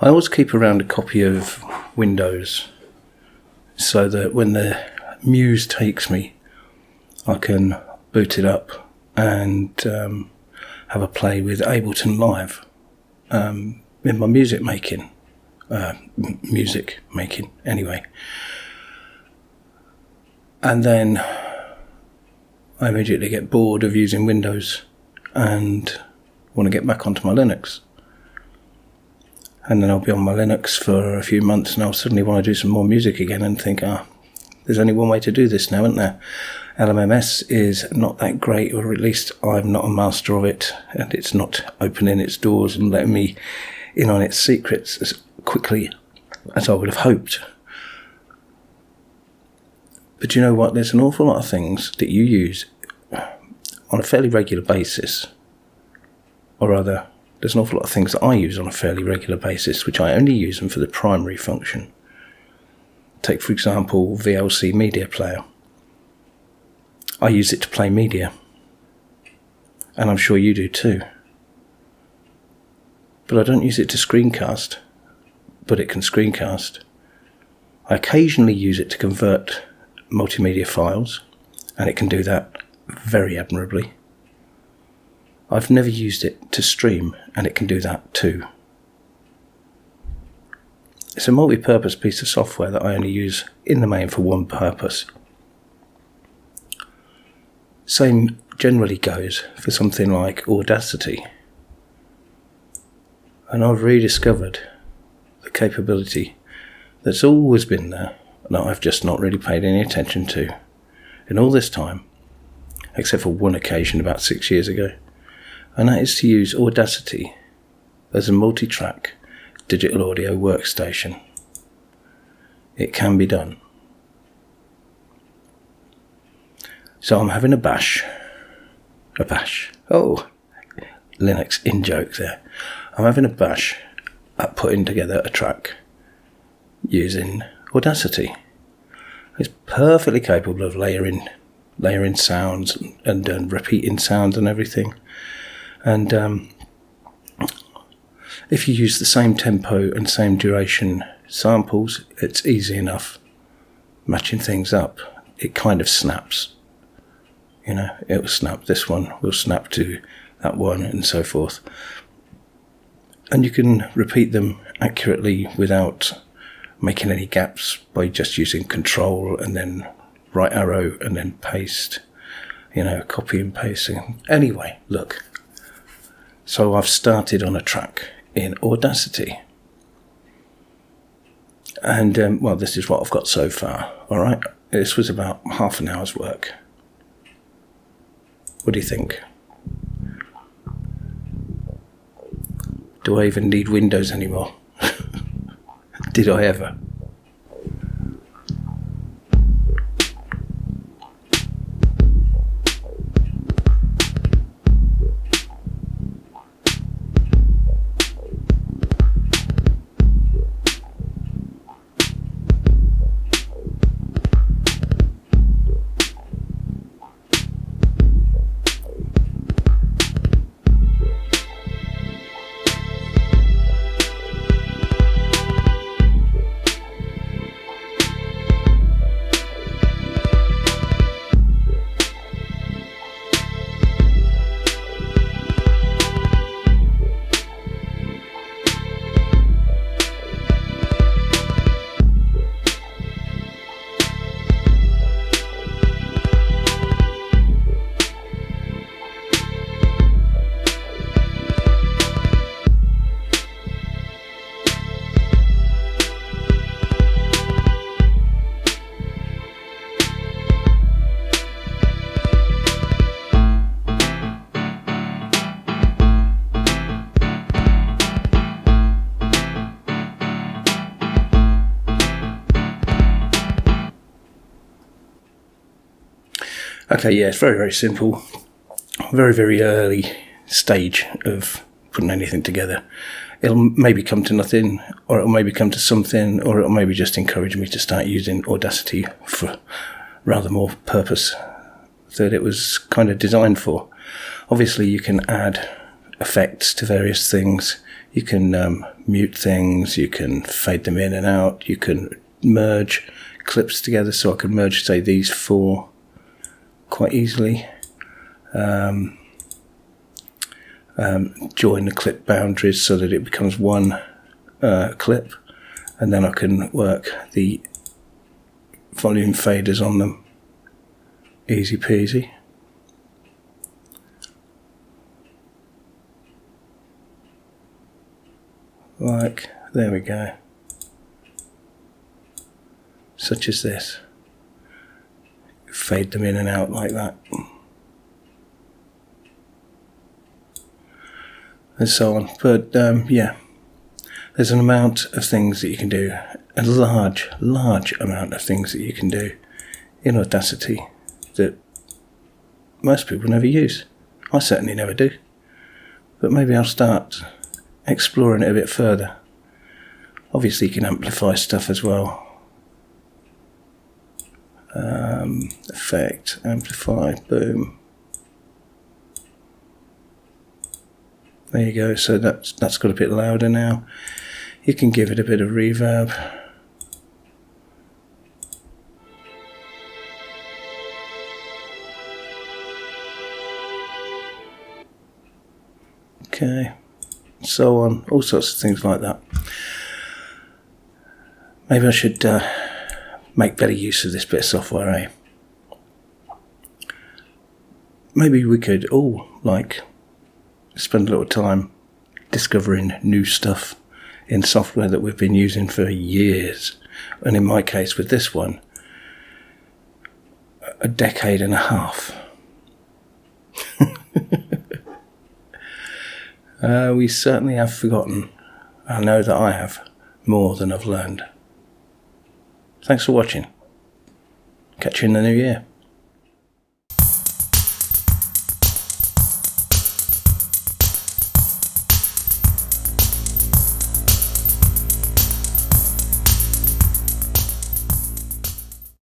I always keep around a copy of Windows so that when the muse takes me, I can boot it up and have a play with Ableton Live in my music making anyway. And then I immediately get bored of using Windows and want to get back onto my Linux. And then I'll be on my Linux for a few months and I'll suddenly want to do some more music again and think, there's only one way to do this now, isn't there? LMMS is not that great, or at least I'm not a master of it, and it's not opening its doors and letting me in on its secrets as quickly as I would have hoped. But you know what? There's an awful lot of things that you use on a fairly regular basis, or rather, there's an awful lot of things that I use on a fairly regular basis, which I only use them for the primary function. Take, for example, VLC Media Player. I use it to play media, and I'm sure you do too. But I don't use it to screencast, but it can screencast. I occasionally use it to convert multimedia files, and it can do that very admirably. I've never used it to stream, and it can do that too. It's a multi-purpose piece of software that I only use in the main for one purpose. Same generally goes for something like Audacity. And I've rediscovered the capability that's always been there, that I've just not really paid any attention to in all this time, except for one occasion about 6 years ago. And that is to use Audacity as a multi-track digital audio workstation. It can be done. So I'm having a bash. Oh, Linux in-joke there. I'm having a bash at putting together a track using Audacity. It's perfectly capable of layering sounds and repeating sounds and everything. And if you use the same tempo and same duration samples, it's easy enough matching things up. It kind of snaps. You know, it will snap this one, will snap to that one, and so forth. And you can repeat them accurately without making any gaps by just using Control and then right arrow and then paste. You know, copy and pasting. Anyway, look. So I've started on a track in Audacity. And, well, this is what I've got so far. All right. This was about half an hour's work. What do you think? Do I even need Windows anymore? Did I ever? Okay, yeah, it's very, very simple. Very, very early stage of putting anything together. It'll maybe come to nothing, or it'll maybe come to something, or it'll maybe just encourage me to start using Audacity for rather more purpose that it was kind of designed for. Obviously, you can add effects to various things. You can mute things, you can fade them in and out, you can merge clips together, so I can merge, say, these 4 quite easily. Join the clip boundaries so that it becomes one clip, and then I can work the volume faders on them. Easy peasy. Like, there we go. Such as this. Fade them in and out like that. And so on. But yeah, there's an amount of things that you can do, a large amount of things that you can do in Audacity that most people never use. I certainly never do. But maybe I'll start exploring it a bit further. Obviously you can amplify stuff as well. Effect, amplify, boom. There you go, so that's got a bit louder now. You can give it a bit of reverb. Okay, so on, all sorts of things like that. Maybe I should make better use of this bit of software, eh? Maybe we could all, spend a little time discovering new stuff in software that we've been using for years. And in my case, with this one, a decade and a half. We certainly have forgotten. I know that I have more than I've learned. Thanks for watching. Catch you in the new year.